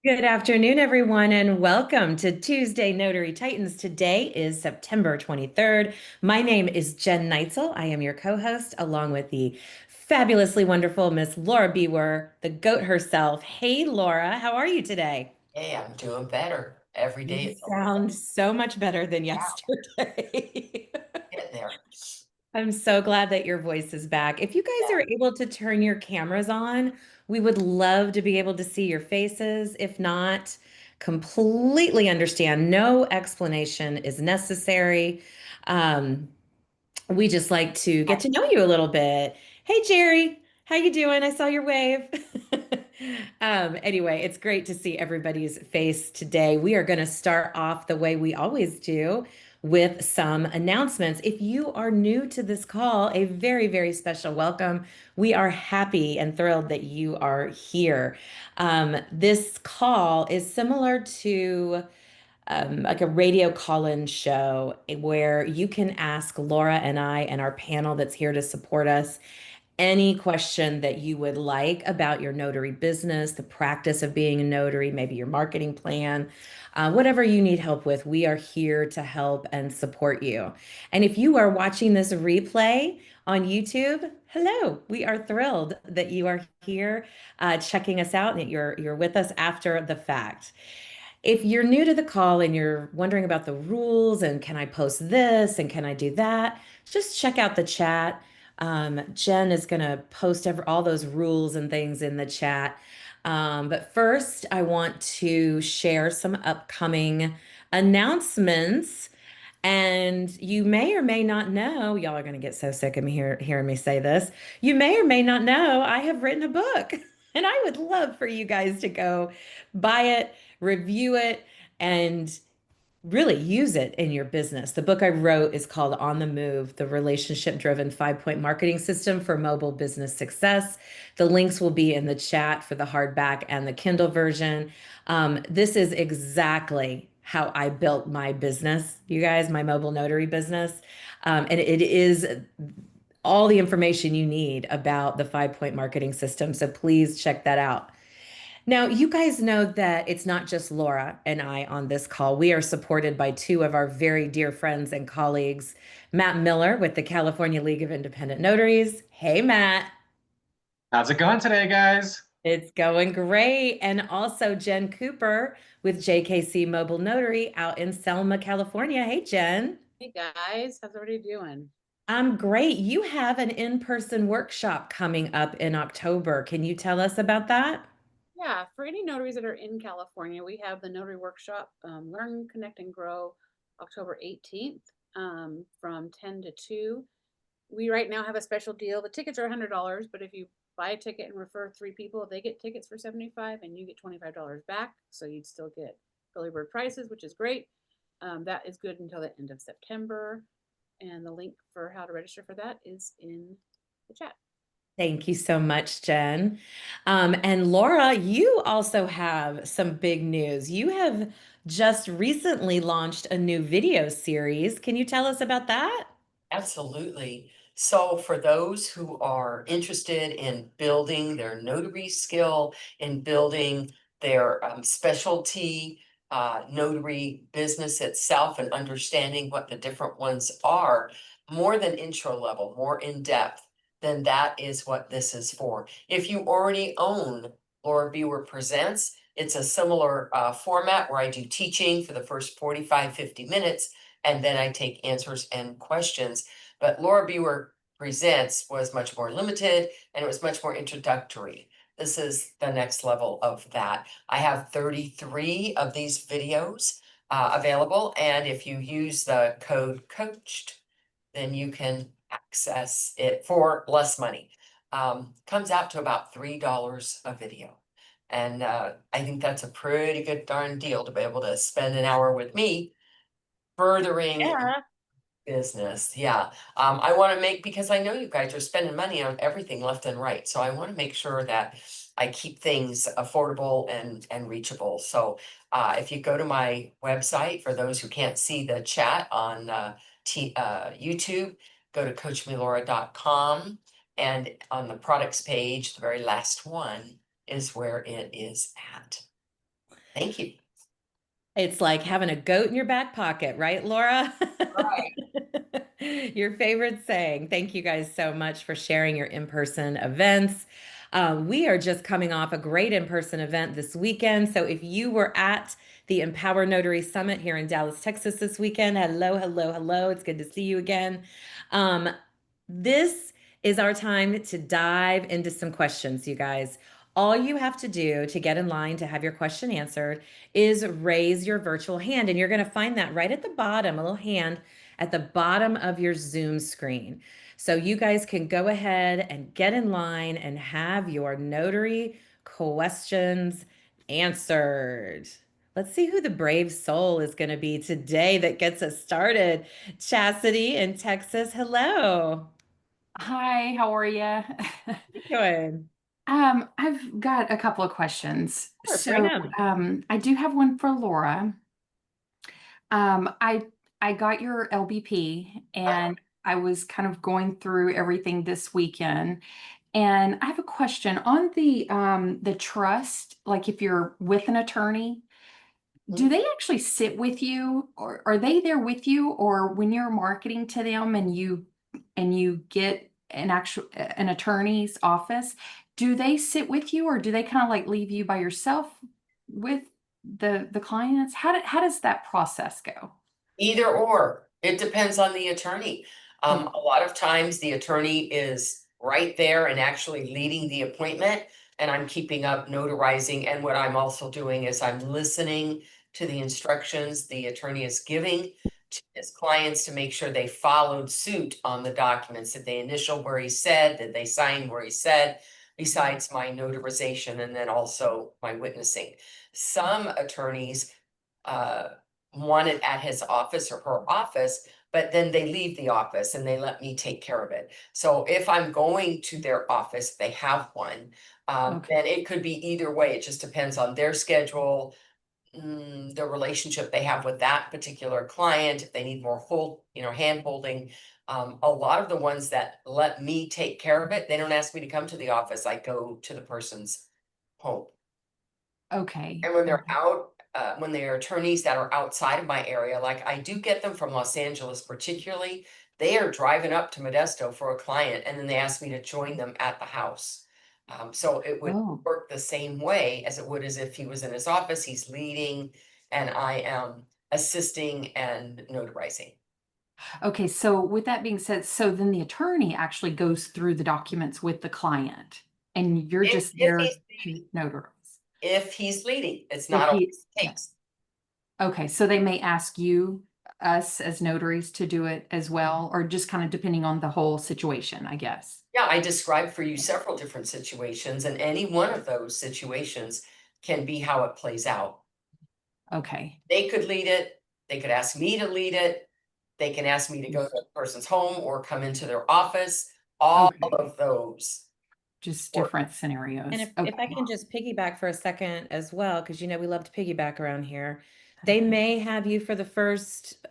Good afternoon, everyone, and welcome to Tuesday Notary Titans. Today is September 23rd. My name is Jen Neitzel. I am your co-host, along with the fabulously wonderful Miss Laura Bewer, the goat herself. Hey, Laura, how are you today? Hey, I'm doing better. Every day You it's a little sound so much better than wow, yesterday. getting there. I'm so glad that your voice is back. If you guys Yeah. are able to turn your cameras on, we would love to be able to see your faces. If not, completely understand. No explanation is necessary. Um, we just like to get to know you a little bit. Hey, Jerry, how you doing? I saw your wave. Anyway, it's great to see everybody's face today. We are going to start off the way we always do with some announcements. If you are new to this call, a very, very special welcome. We are happy and thrilled that you are here. This call is similar to like a radio call-in show where you can ask Laura and I and our panel that's here to support us any question that you would like about your notary business, the practice of being a notary, maybe your marketing plan, whatever you need help with. We are here to help and support you. And if you are watching this replay on YouTube, hello, we are thrilled that you are here checking us out and that you're with us after the fact. If you're new to the call and you're wondering about the rules and can I post this and can I do that, just check out the chat. Jen is going to post all those rules and things in the chat. But first, I want to share some upcoming announcements. And you may or may not know, y'all are going to get so sick of me hearing me say this. You may or may not know I have written a book, and I would love for you guys to go buy it, review it, and really use it in your business. The book I wrote is called On the Move, the relationship driven 5 point marketing system for mobile business success. The links will be in the chat for the hardback and the Kindle version. This is exactly how I built my business, you guys, my mobile notary business. And it is all the information you need about the 5 point marketing system. So please check that out. Now, you guys know that it's not just Laura and I on this call. We are supported by two of our very dear friends and colleagues, Matt Miller with the California League of Independent Notaries. Hey, Matt. How's it going today, guys? It's going great. And also Jen Cooper with JKC Mobile Notary out in Selma, California. Hey, Jen. Hey guys, how's everybody doing? I'm great. You have an in-person workshop coming up in October. Can you tell us about that? Yeah, for any notaries that are in California, we have the notary workshop, Learn, Connect, and Grow, October 18th, from 10 to 2. We right now have a special deal. The tickets are $100, but if you buy a ticket and refer 3 people, they get tickets for 75 and you get $25 back. So you'd still get early bird prices, which is great. That is good until the end of September. And the link for how to register for that is in the chat. Thank you so much, Jen. And Laura, you also have some big news. You have just recently launched a new video series. Can you tell us about that? Absolutely. So for those who are interested in building their notary skill, in building their specialty notary business itself and understanding what the different ones are, more than intro level, more in depth, then that is what this is for. If you already own Laura Bewer Presents, it's a similar format where I do teaching for the first 45, 50 minutes, and then I take answers and questions. But Laura Bewer Presents was much more limited and it was much more introductory. This is the next level of that. I have 33 of these videos available, and if you use the code COACHED, then you can access it for less money. Comes out to about $3 a video. And I think that's a pretty good darn deal to be able to spend an hour with me furthering Yeah. business. Yeah. I want to make, because I know you guys are spending money on everything left and right. So I want to make sure that I keep things affordable and reachable. So if you go to my website, for those who can't see the chat on YouTube, go to coachmelaura.com, and on the products page, the very last one is where it is at. Thank you. It's like having a goat in your back pocket, right, Laura? Right. Your favorite saying. Thank you guys so much for sharing your in-person events. We are just coming off a great in-person event this weekend. So if you were at the Empower Notary Summit here in Dallas, Texas this weekend, hello, hello, hello. It's good to see you again. Um, this is our time to dive into some questions, you guys. All you have to do to get in line to have your question answered is raise your virtual hand. And you're going to find that right at the bottom, a little hand at the bottom of your Zoom screen. So you guys can go ahead and get in line and have your notary questions answered. Let's see who the brave soul is going to be today that gets us started. Chastity in Texas, hello. Hi, how are you? How you doing? I've got a couple of questions. Sure, bring So, them. I do have one for Laura. I got your LBP and I was kind of going through everything this weekend. And I have a question on the trust, like if you're with an attorney, do they actually sit with you or are they there with you or when you're marketing to them and you get an attorney's office, do they sit with you or do they kind of like leave you by yourself with the clients? How does that process go? Either or, it depends on the attorney. A lot of times the attorney is right there and actually leading the appointment, and I'm keeping up notarizing. And what I'm also doing is I'm listening to the instructions the attorney is giving to his clients to make sure they followed suit on the documents. Did they initial where he said? Did they sign where he said? Besides my notarization and then also my witnessing. Some attorneys uh want it at his office or her office, but then they leave the office and they let me take care of it. So if I'm going to their office, they have one, Okay. then it could be either way. It just depends on their schedule, the relationship they have with that particular client, if they need more hand holding. A lot of the ones that let me take care of it, they don't ask me to come to the office. I go to the person's home. Okay. And when they're out, when they are attorneys that are outside of my area, like I do get them from Los Angeles particularly, they are driving up to Modesto for a client and then they ask me to join them at the house. So it would Oh, work the same way as it would as if he was in his office, he's leading and I am assisting and notarizing. okay. So with that being said, so then the attorney actually goes through the documents with the client and you're If, just if there he's to leading, notarize. if he's leading, it's If not he, always the yeah. case. Okay, so they may ask us as notaries to do it as well, or just kind of depending on the whole situation, I guess. Yeah, I described for you several different situations, and any one of those situations can be how it plays out. Okay, They could lead it, they could ask me to lead it, they can ask me to go to the person's home or come into their office. All okay, of those just work. different And scenarios. if I Okay, can just piggyback for a second as well, because we love to piggyback around here. They may have you for the first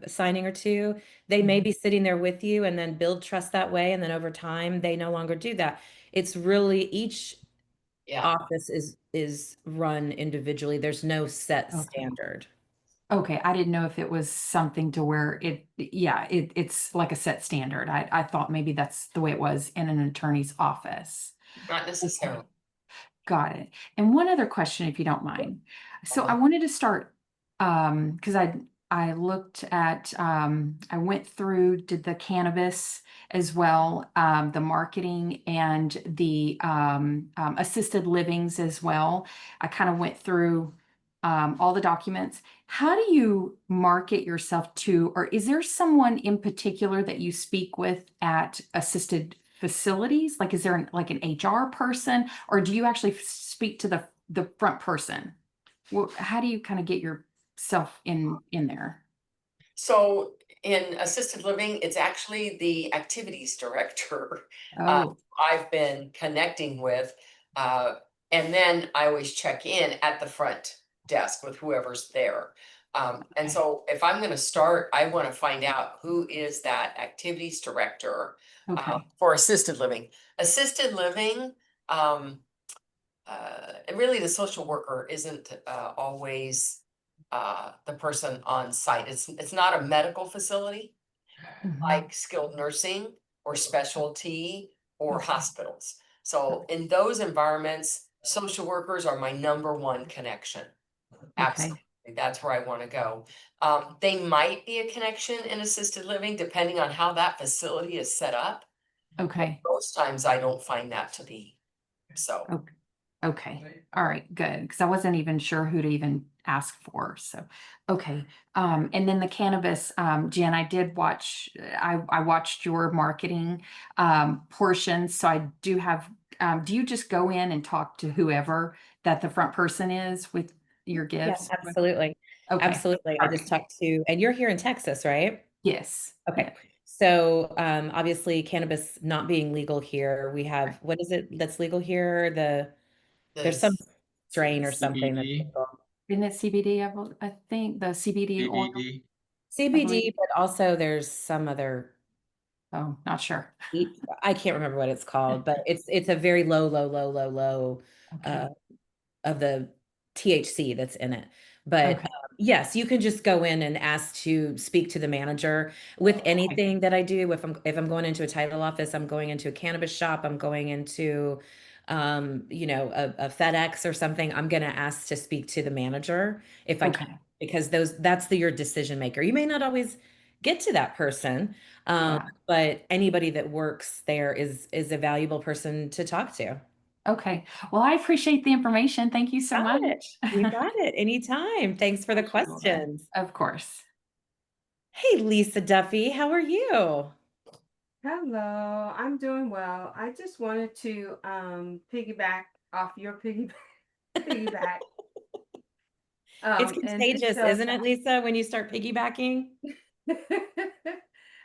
signing or two. They may be sitting there with you and then build trust that way. And then over time, they no longer do that. It's really each Yeah, office is run individually. There's no set okay. standard. Okay, I didn't know if it was something to where it's like a set standard. I thought maybe that's the way it was in an attorney's office. not necessarily. Okay. Got it. And one other question, if you don't mind. So I wanted to start, because I looked at, I went through, did the cannabis as well, the marketing and the assisted livings as well. I kind of went through all the documents. How do you market yourself to, or is there someone in particular that you speak with at assisted facilities? Like, is there like an HR person, or do you actually speak to the front person? Well, how do you kind of get yourself in there? So in assisted living, it's actually the activities director Oh, I've been connecting with. Uh, and then I always check in at the front desk with whoever's there. And okay. so if I'm going to start, I want to find out who is that activities director Okay. for assisted living. Assisted living, um, and really the social worker isn't always the person on site. It's not a medical facility like skilled nursing or specialty or Okay. hospitals. So in those environments, social workers are my number one connection. Absolutely. That's where I want to go. They might be a connection in assisted living, depending on how that facility is set up. Okay. Most times I don't find that to be so. Okay. Okay. All right. Good. Because I wasn't even sure who to even ask for. So, okay. And then the cannabis, Jen, I did watch. I watched your marketing portion. So I do have. Do you just go in and talk to whoever that the front person is with your Yeah, gifts? absolutely. Okay. Absolutely. All I right. just talked to, and you're here in Texas, right? Yes. Okay. So obviously cannabis not being legal here, we have, Right. what is it that's legal here? There's some This, strain or something that's CBD, legal. Isn't it CBD? I think the CBD oil. CBD. I believe. CBD, but also there's some other, Oh, not sure. I can't remember what it's called, but it's a very low Okay. uh, of the THC that's in it. But Okay. yes, you can just go in and ask to speak to the manager with anything that I do. If I'm going into a title office, I'm going into a cannabis shop, I'm going into a FedEx or something, I'm going to ask to speak to the manager if I can, Okay. because your decision maker. You may not always get to that person, Yeah. but anybody that works there is a valuable person to talk to. Okay. Well, I appreciate the information. Thank you so Got it. much. You got it. Anytime. Thanks for the Sure. questions. Of course. Hey, Lisa Duffy, how are you? Hello, I'm doing well. I just wanted to piggyback off your piggyback It's and just contagious, tell isn't it, Lisa, when you start piggybacking?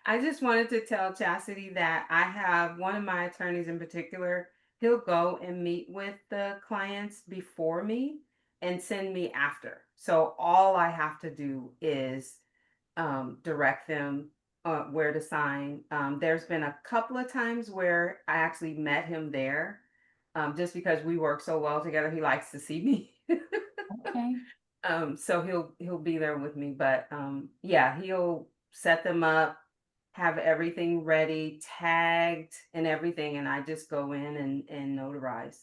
I just wanted to tell Chastity that I have one of my attorneys in particular, he'll go and meet with the clients before me and send me after. So all I have to do is direct them where to sign. There's been a couple of times where I actually met him there, just because we work so well together. He likes to see me. Okay. So he'll be there with me, but yeah, he'll set them up, have everything ready, tagged and everything, and I just go in and notarize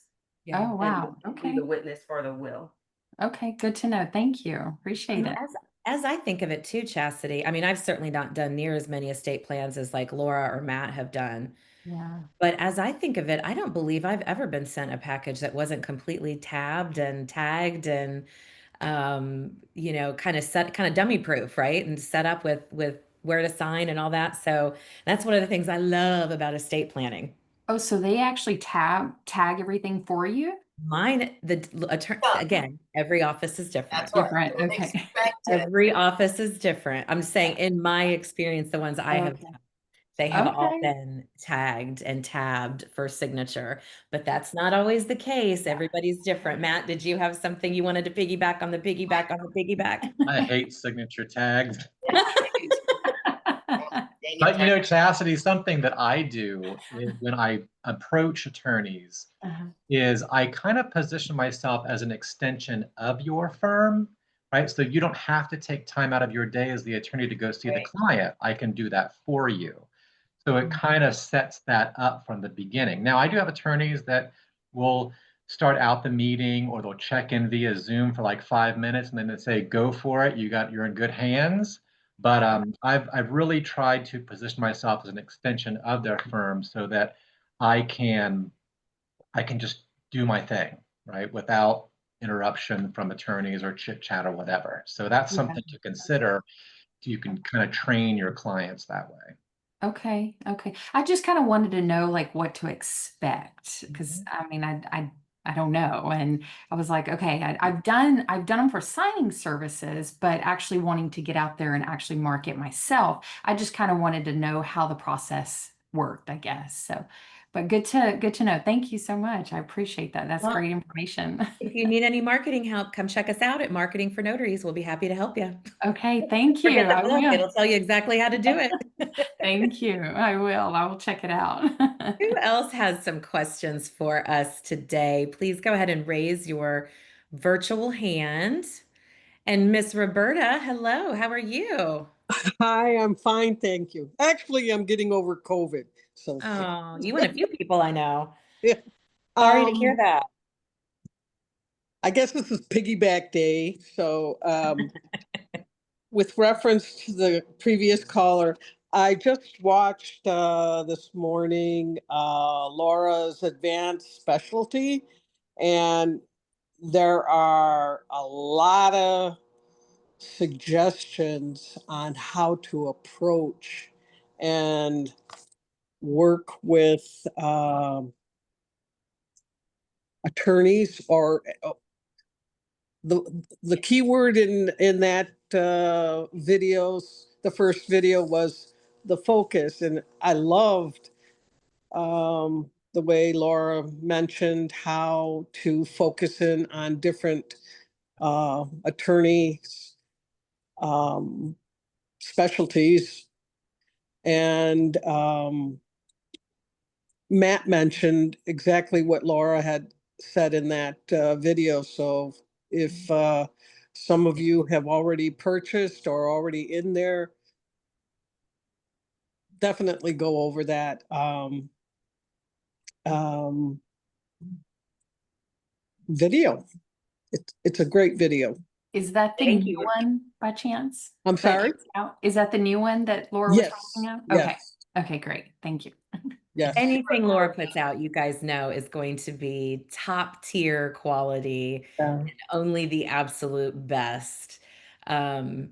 Oh, and wow. be the Okay. witness for the will. Okay. Good to know. Thank you. Appreciate it. As I think of it too, Chastity, I mean, I've certainly not done near as many estate plans as like Laura or Matt have done. Yeah. But as I think of it, I don't believe I've ever been sent a package that wasn't completely tabbed and tagged and kind of dummy proof, right? And set up with where to sign and all that. So that's one of the things I love about estate planning. Oh, so they actually tag everything for you? Mine, the attorney, Yeah, again, every office is different. that's right. Different. Don't Okay. expect it. Every office is different. I'm saying in my experience, the ones I have, Okay. they have all Okay. been tagged and tabbed for signature, but that's not always the case. Everybody's different. Matt, did you have something you wanted to piggyback on the piggyback on the piggyback? I hate signature tags. Yeah, I do too. Dang it, But you Jack. know, Chastity, something that I do is when I approach attorneys Uh-huh. is I kind of position myself as an extension of your firm, right? So you don't have to take time out of your day as the attorney to go see the Right. client. I can do that for you. So it kind of sets that up from the beginning. Now, I do have attorneys that will start out the meeting or they'll check in via Zoom for like 5 minutes and then they say, go for it. You're in good hands. But I've really tried to position myself as an extension of their firm so that I can I can just do my thing, right, without interruption from attorneys or chit chat or whatever. So that's Yeah. something to consider. You can kind of train your clients that way. Okay. Okay. I just kind of wanted to know like what to expect because Mhm. I mean I don't know and I was like okay I've done them for signing services but actually wanting to get out there and actually market myself I just kind of wanted to know how the process worked I guess so But good to know. Thank you so much. I appreciate that. That's Well, great information. if you need any marketing help, come check us out at Marketing for Notaries. We'll be happy to help you. Okay, thank you. Forget the I book. will. It'll tell you exactly how to do it. Thank you. I will. I will check it out. Who else has some questions for us today? Please go ahead and raise your virtual hand. And Miss Roberta, hello, how are you? Hi, I'm fine, thank you. Actually, I'm getting over COVID, so Oh, you and a few people I know. yeah. Sorry to hear that. I guess this is piggyback day. So, with reference to the previous caller, I just watched this morning Laura's advanced specialty, and there are a lot of suggestions on how to approach and work with attorneys, or the key word in that videos, the first video was the focus. And I loved the way Laura mentioned how to focus in on different attorneys specialties. And Matt mentioned exactly what Laura had said in that video. So if some of you have already purchased or already in there, definitely go over that um, video. It's a great video. Is that the Thank new you. one by chance? I'm that sorry? it's out? Is that the new one that Laura was talking Yes, about? Okay. yes, Okay, great. Thank you. yes. Anything Laura puts out, you guys know, is going to be top tier quality, Yeah. only the absolute best. Um,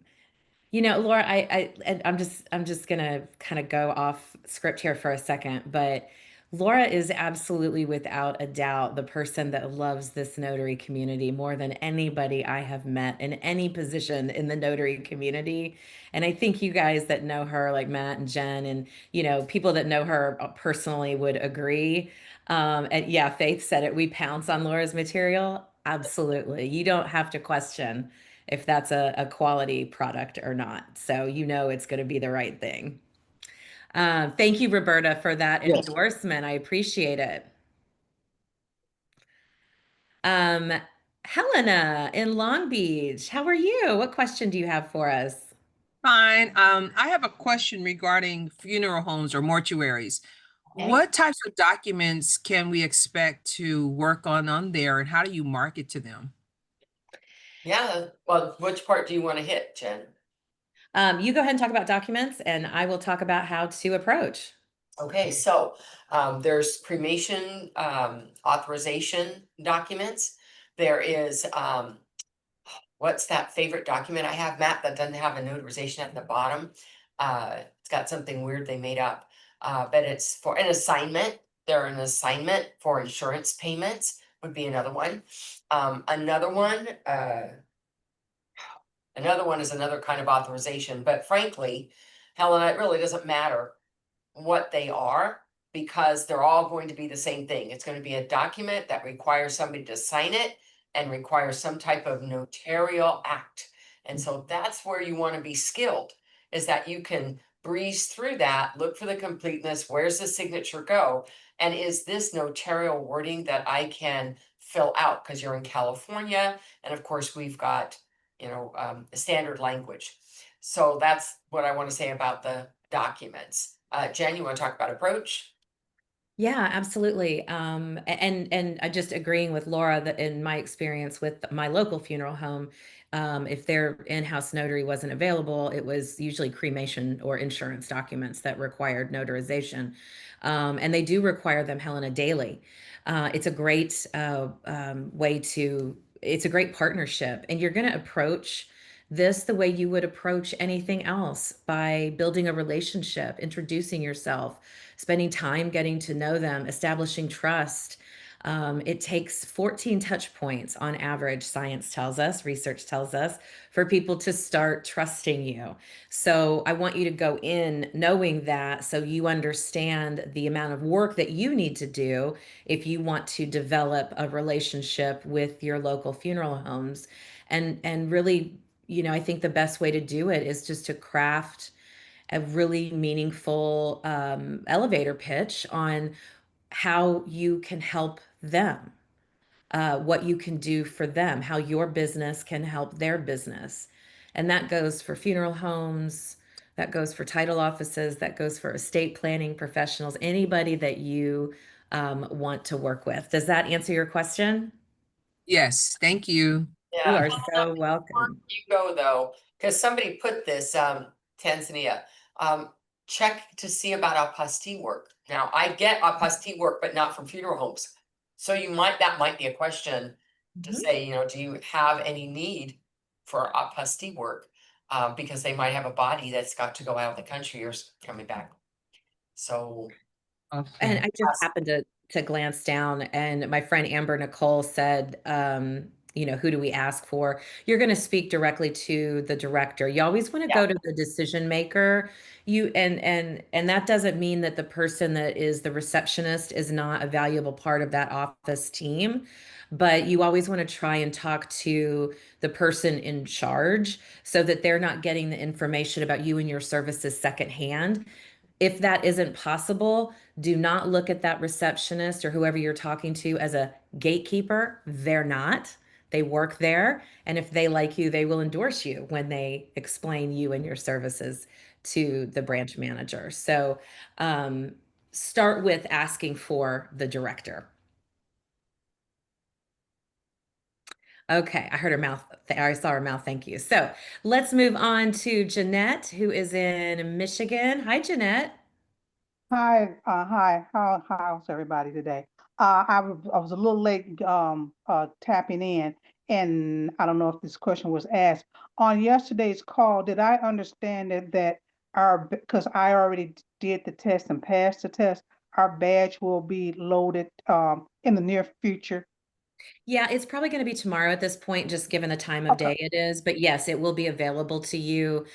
Laura, I'm just gonna kind of go off script here for a second, but Laura is absolutely without a doubt the person that loves this notary community more than anybody I have met in any position in the notary community. And I think you guys that know her, like Matt and Jen, and people that know her personally would agree. And yeah, Faith said it. We pounce on Laura's material. Absolutely. You don't have to question if that's a quality product or not. So it's going to be the right thing. Thank you, Roberta, for that Yes. endorsement. I appreciate it. Um, Helena in Long Beach, how are you? What question do you have for us? Fine. I have a question regarding funeral homes or mortuaries. Okay. What types of documents can we expect to work on there, and how do you market to them? Yeah, well, which part do you want to hit, Jen? You go ahead and talk about documents, and I will talk about how to approach. Okay, so there's cremation authorization documents. There is what's that favorite document I have, Matt, that doesn't have a notarization at the bottom? It's got something weird they made up, but it's for an assignment. They're an assignment for insurance payments would be another one. Another one, another one is another kind of authorization, but frankly, Helena, it really doesn't matter what they are, because they're all going to be the same thing. It's going to be a document that requires somebody to sign it and requires some type of notarial act. And so that's where you want to be skilled, is that you can breeze through that, look for the completeness, where's the signature go? And is this notarial wording that I can fill out? Because you're in California, and of course we've got, standard language. So that's what I want to say about the documents. Jen, you want to talk about approach? Yeah, absolutely. And I just agreeing with Laura that in my experience with my local funeral home, if their in-house notary wasn't available, it was usually cremation or insurance documents that required notarization. And they do require them, Helena, daily. It's a great it's a great partnership. And you're going to approach this the way you would approach anything else, by building a relationship, introducing yourself, spending time getting to know them, establishing trust. It takes 14 touch points on average, science tells us, research tells us, for people to start trusting you. So I want you to go in knowing that so you understand the amount of work that you need to do if you want to develop a relationship with your local funeral homes. And really, I think the best way to do it is just to craft a really meaningful elevator pitch on how you can help them, what you can do for them, how your business can help their business. And that goes for funeral homes, that goes for title offices, that goes for estate planning professionals, anybody that you want to work with. Does that answer your question? Yes, thank you. You Yeah. are Before so welcome. you go though, because somebody put this, Tanzania, check to see about apostille work. Now, I get apostille work, but not from funeral homes. So that might be a question to Mhm. say, do you have any need for apostille work? Because they might have a body that's got to go out of the country or coming back. So, And Okay. I just happened to glance down, and my friend Amber Nicole said, who do we ask for? You're going to speak directly to the director. You always want to yeah, go to the decision maker. And that doesn't mean that the person that is the receptionist is not a valuable part of that office team, but you always want to try and talk to the person in charge so that they're not getting the information about you and your services secondhand. If that isn't possible, do not look at that receptionist or whoever you're talking to as a gatekeeper. They're not. They work there. And if they like you, they will endorse you when they explain you and your services to the branch manager. So start with asking for the director. Okay, I heard her mouth. I saw her mouth. Thank you. So let's move on to Jeanette, who is in Michigan. Hi, Jeanette. Hi. How's everybody today? I was a little late tapping in, and I don't know if this question was asked on yesterday's call. Did I understand that because I already did the test and passed the test, our badge will be loaded in the near future? Yeah, it's probably going to be tomorrow at this point, just given the time of Okay. day it is. But yes, it will be available to you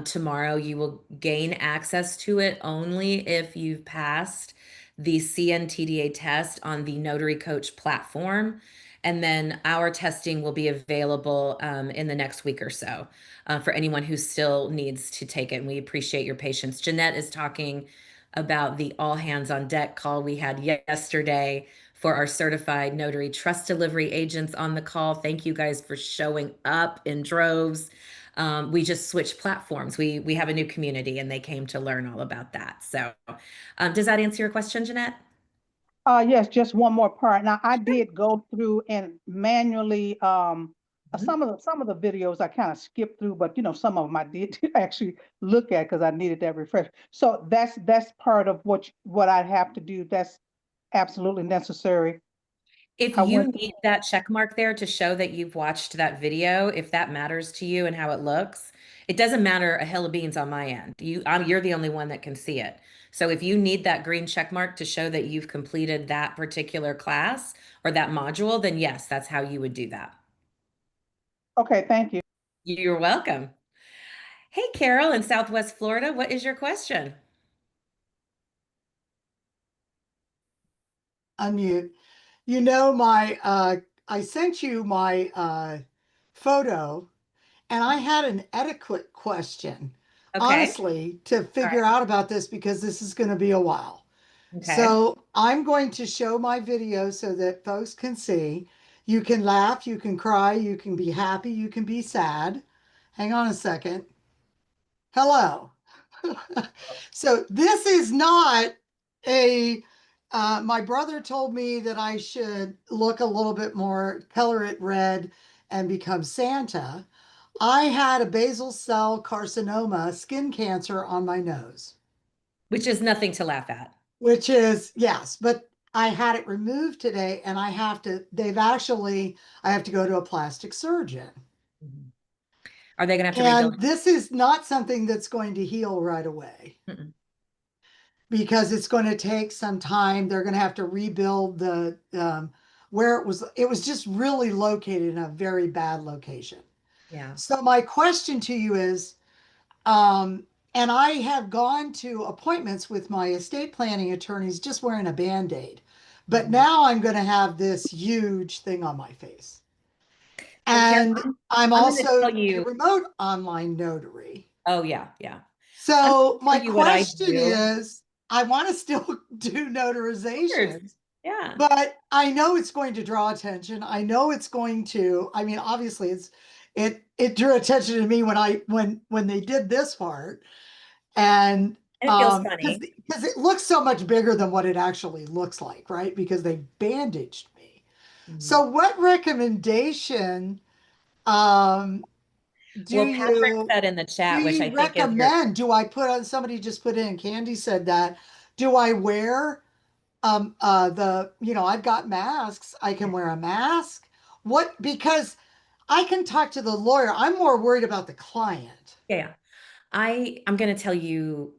tomorrow. You will gain access to it only if you've passed the CNTDA test on the Notary Coach platform. And then our testing will be available in the next week or so for anyone who still needs to take it. And we appreciate your patience. Jeanette is talking about the all hands on deck call we had yesterday for our certified notary trust delivery agents on the call. Thank you guys for showing up in droves. We just switched platforms. We have a new community and they came to learn all about that. So does that answer your question, Jeanette? Yes, just one more part. Now, I did go through and manually Mhm. some of the videos I kind of skipped through, but some of them I did actually look at because I needed that refresh. So that's part of what I have to do. That's absolutely necessary. If I you went need that check mark there to show that you've watched that video, if that matters to you and how it looks, it doesn't matter a hill of beans on my end. You're the only one that can see it. So if you need that green check mark to show that you've completed that particular class or that module, then yes, that's how you would do that. Okay, thank you. You're welcome. Hey, Carol in Southwest Florida, what is your question? Unmute. I sent you my photo and I had an etiquette question, Okay. honestly, to All figure out about this because this is going to be a while. right. Okay. So I'm going to show my video so that folks can see. You can laugh, you can cry, you can be happy, you can be sad. Hang on a second. Hello. So this is not a, my brother told me that I should look a little bit more, color it red and become Santa. I had a basal cell carcinoma, skin cancer on my nose, Which is nothing to laugh at. which is, yes, but I had it removed today and I have to go to a plastic surgeon. Mhm. Are they going to have to rebuild? And this is not something that's going to heal right away. Mm-mm. because it's going to take some time. They're going to have to rebuild the where it was just really located in a very bad location. Yeah. So my question to you is, and I have gone to appointments with my estate planning attorneys just wearing a Band-Aid, but Mhm. now I'm going to have this huge thing on my face. Well, Karen, And I'm I'm going to also tell a you. remote online notary. Oh, yeah, yeah. I'm So going my to tell you what I question do. is, I want to still do Of course. notarizations, Yeah. but I know it's going to draw attention. I know it's going to, I mean, obviously it drew attention to me when they did this part. And And it feels funny. because it looks so much bigger than what it actually looks like, right? Because they bandaged me. Mhm. So what recommendation um do Well, Patrick you said in the do chat, which I you think is your, recommend? Do I put on, somebody just put in, Candy said that, do I wear the, I've got masks, I can wear a mask? What, because I can talk to the lawyer. I'm more worried about the client. yeah. I'm going to tell you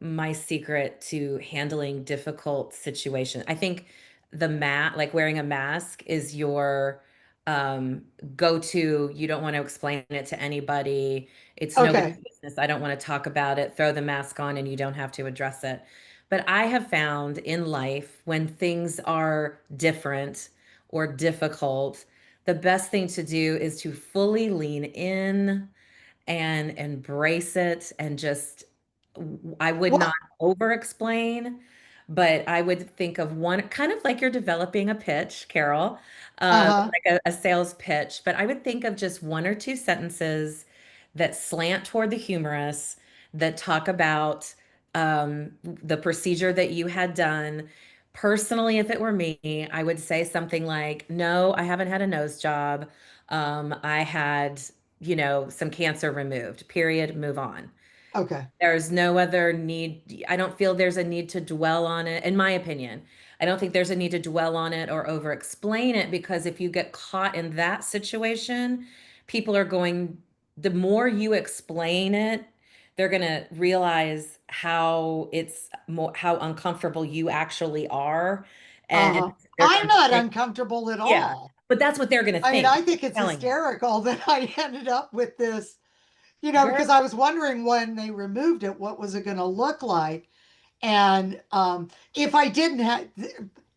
my secret to handling difficult situations. I think like wearing a mask is your um go-to. You don't want to explain it to anybody. It's nobody's Okay. business. I don't want to talk about it. Throw the mask on and you don't have to address it. But I have found in life when things are different or difficult, the best thing to do is to fully lean in and embrace it and just I would not What? over explain, but I would think of one kind of like you're developing a pitch, Carol, Uh-huh. like a sales pitch, but I would think of just one or two sentences that slant toward the humorous, that talk about the procedure that you had done. Personally, if it were me, I would say something like, no, I haven't had a nose job. I had, some cancer removed, period, move on. Okay. There's no other need. I don't feel there's a need to dwell on it, in my opinion. I don't think there's a need to dwell on it or over explain it because if you get caught in that situation, people are going, the more you explain it, they're going to realize how uncomfortable you actually are. And Uh-huh. they're I'm going to not think, uncomfortable at yeah, all. but that's what they're going to I mean, think. I think it's Telling you. hysterical that I ended up with this, Girl, because I was wondering when they removed it, what was it going to look like? And if I didn't have,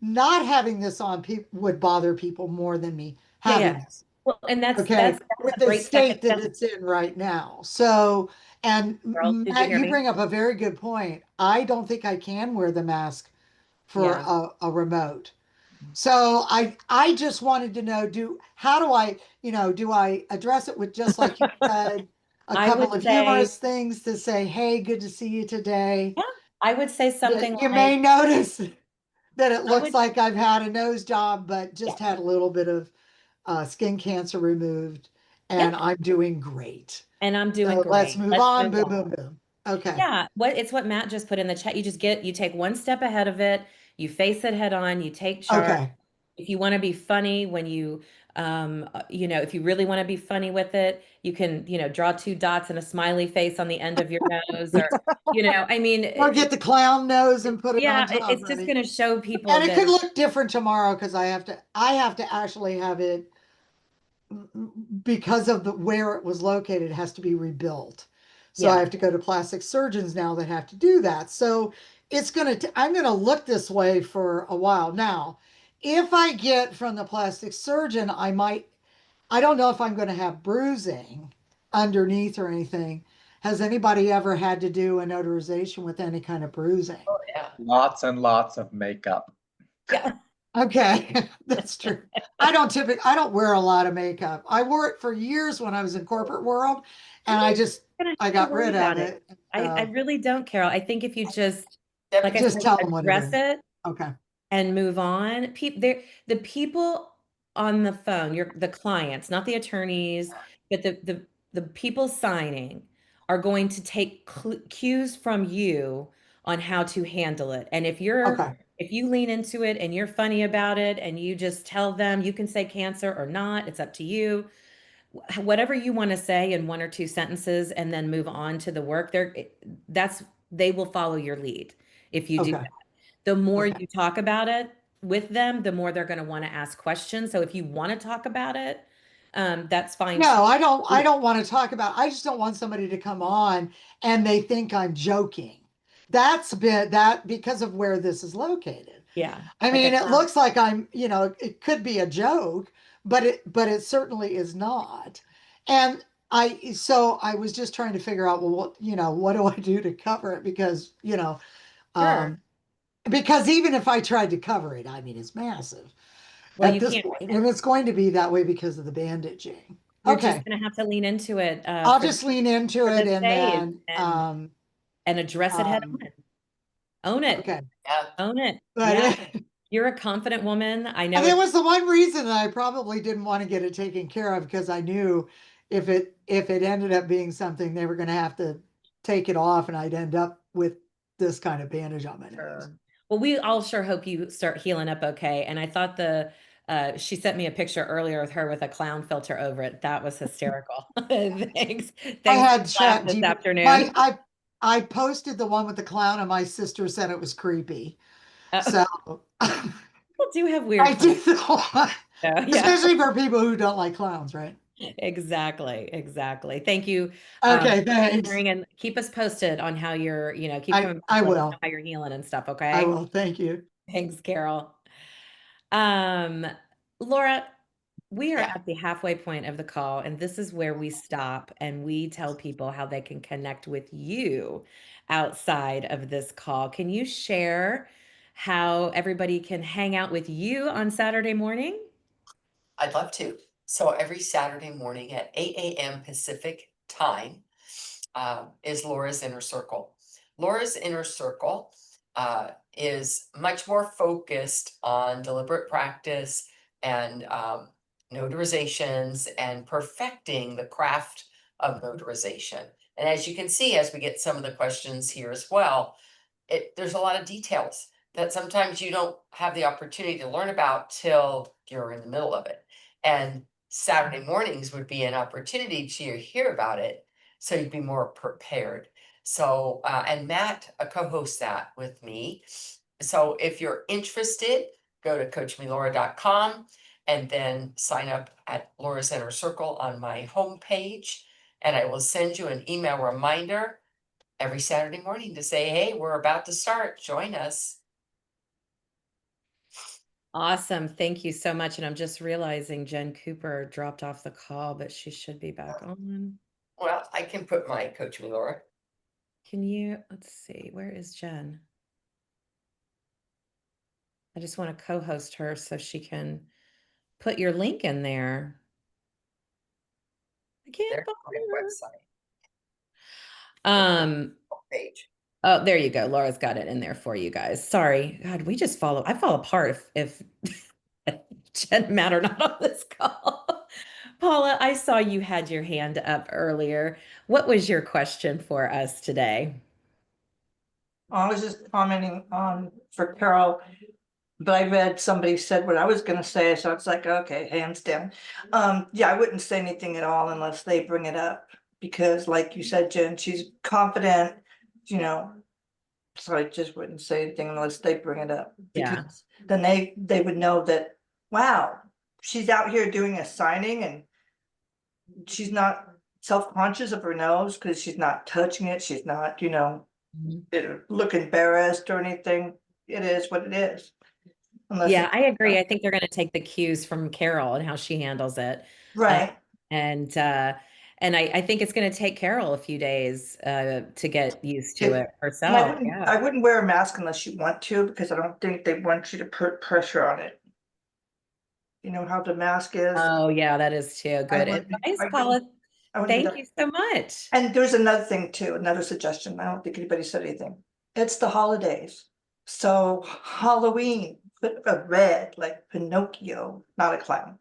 not having this on people would bother people more than me yeah, having yeah. this. Well, and that's Okay, that's with a the great second state that step, it's in right now. So, and girl. Did you Matt, hear you me? bring up a very good point. I don't think I can wear the mask for Yeah. a remote. So I just wanted to know, how do I, do I address it with, just like you said, a I would couple of say, humorous things to say, hey, good to see you today. yeah, I would say something You like, may notice that it I looks would, like I've had a nose job, but yeah, just had a little bit of skin cancer removed, and yep. I'm doing great. And I'm doing So let's great. move Let's on. move Boom, boom, on. boom. Okay. Yeah, it's what Matt just put in the chat. You take one step ahead of it, you face it head on, you take charge. Okay. If you want to be funny when if you really want to be funny with it, you can, draw two dots and a smiley face on the end of your nose or, I mean, Or get the clown nose and put it on yeah, top, it's just right? going to show people And it that, could look different tomorrow because I have to actually have it, because of the where it was located, it has to be rebuilt. So I yeah. have to go to plastic surgeons now that have to do that. So I'm gonna look this way for a while. Now, if I get from the plastic surgeon, I don't know if I'm gonna have bruising underneath or anything. Has anybody ever had to do a notarization with any kind of bruising? Oh, yeah. Lots and lots of makeup. Yeah. Okay, that's true. I don't wear a lot of makeup. I wore it for years when I was in corporate world, I'm and gonna I have to got worry rid of about it. it. I really don't, Carol. I think if you just, like I Just said, tell them what it address is. it Okay. and move on. The people on the phone, the clients, not the attorneys, but the people signing are going to take cues from you on how to handle it. And Okay. if you lean into it and you're funny about it and you just tell them you can say cancer or not, it's up to you. Whatever you want to say in one or two sentences and then move on to the work there, they will follow your lead. if you do Okay. that. The more Okay. you talk about it with them, the more they're going to want to ask questions. So if you want to talk about it, that's fine too. No, I don't want to talk about, I just don't want somebody to come on and they think I'm joking. That's a bit that because of where this is located. Yeah, I like a mean, it clown. looks like I'm, it could be a joke, but it certainly is not. And so I was just trying to figure out, well, what do I do to cover it? Because, Sure. um, because even if I tried to cover it, I mean, it's massive Well, at you this can't. point, and it's going to be that way because of the bandaging. You're just Okay, going to have to lean into it I'll just lean into for it this and phase then, and address it head um, on. Own it. okay. Yeah. Own it. But Yeah. You're a confident woman. I know and it it's was the one reason that I probably didn't want to get it taken care of because I knew if it ended up being something, they were going to have to take it off, and I'd end up with this kind of bandage on my nose. sure. Well, we all sure hope you start healing up okay. And I thought she sent me a picture earlier with her with a clown filter over it. That was hysterical. Thanks. I Thanks for had the laugh chat this GP. afternoon. I posted the one with the clown, and my sister said it was creepy. So People do have weird I clowns. did the one, So, yeah. especially for people who don't like clowns, right? Exactly. Exactly. Thank you. Okay, For thanks. sharing, and keep us posted on how you're, keep coming back, I let us know will. how you're healing and stuff. I Okay. will. Thank you. Thanks, Carol. Um, Laura, we are Yeah. at the halfway point of the call, and this is where we stop and we tell people how they can connect with you outside of this call. Can you share how everybody can hang out with you on Saturday morning? I'd love to. So every Saturday morning at 8 a.m. Pacific time is Laura's Inner Circle. Laura's Inner Circle is much more focused on deliberate practice and notarizations and perfecting the craft of notarization. And as you can see, as we get some of the questions here as well, there's a lot of details that sometimes you don't have the opportunity to learn about till you're in the middle of it. And Saturday mornings would be an opportunity to hear about it, so you'd be more prepared. So, and Matt co-hosts that with me. So if you're interested, go to coachmelaura.com and then sign up at Laura's Inner Circle on my homepage. And I will send you an email reminder every Saturday morning to say, hey, we're about to start. Join us. Awesome. Thank you so much. And I'm just realizing Jen Cooper dropped off the call, but she should be back on. Well, I can put my Coach Me Laura. Can you, let's see, where is Jen? I just want to co-host her so she can put your link in there. I can't There's find my her. website Um, page. oh, there you go. Laura's got it in there for you guys. Sorry. God, I fall apart if Jen and Matt are not on this call. Paula, I saw you had your hand up earlier. What was your question for us today? I was just commenting on for Carol, but I read somebody said what I was gonna say, so it's like, okay, hands down. Yeah, I wouldn't say anything at all unless they bring it up, because like you said, Jen, she's confident, you know. So I just wouldn't say anything unless they bring it up, Yeah. because then they would know that, wow, she's out here doing a signing and she's not self-conscious of her nose because she's not touching it, she's not, look embarrassed or anything. It is what it is. Unless Yeah, it, I agree. I think they're going to take the cues from Carol and how she handles it. Uh, right. and I think it's going to take Carol a few days to get used to it And I herself. wouldn't, Yeah. I wouldn't wear a mask unless you want to, because I don't think they want you to put pressure on it. You know how the mask is. Oh, yeah, that is too I good wouldn't, advice, I Paula. wouldn't, I wouldn't do Thank that. you so much. And there's another thing too, another suggestion. I don't think anybody said anything. It's the holidays. So Halloween, put a red like Pinocchio, not a clown.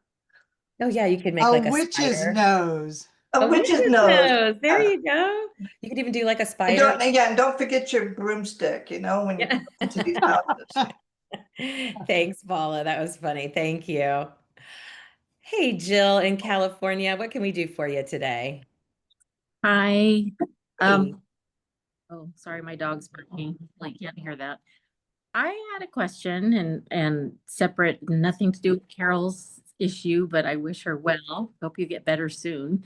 Oh, yeah, you could make A like a witch's spider. nose. A A witch's witch's nose. nose. There you go. You could even do like a And spider. don't forget your broomstick, when you Yeah. go into these houses. Thanks, Paula. That was funny. Thank you. Hey, Jill in California, what can we do for you today? Hi. Hey. Oh, sorry, my dog's barking. Like, can't hear that. I had a question and separate, nothing to do with Carol's issue, but I wish her well. Hope you get better soon.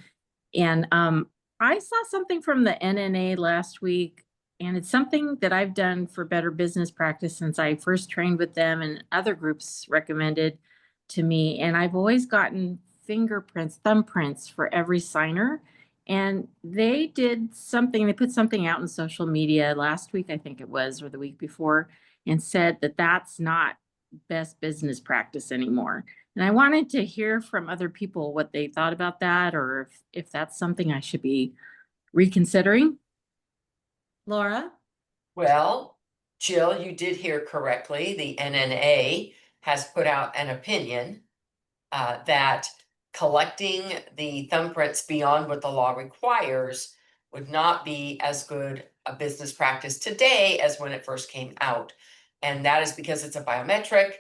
And I saw something from the NNA last week, and it's something that I've done for better business practice since I first trained with them and other groups recommended to me. And I've always gotten fingerprints, thumbprints for every signer. And they did something, they put something out in social media last week, I think it was, or the week before, and said that that's not best business practice anymore. And I wanted to hear from other people what they thought about that, or if that's something I should be reconsidering. Laura? Well, Jill, you did hear correctly. The NNA has put out an opinion that collecting the thumbprints beyond what the law requires would not be as good a business practice today as when it first came out. And that is because it's a biometric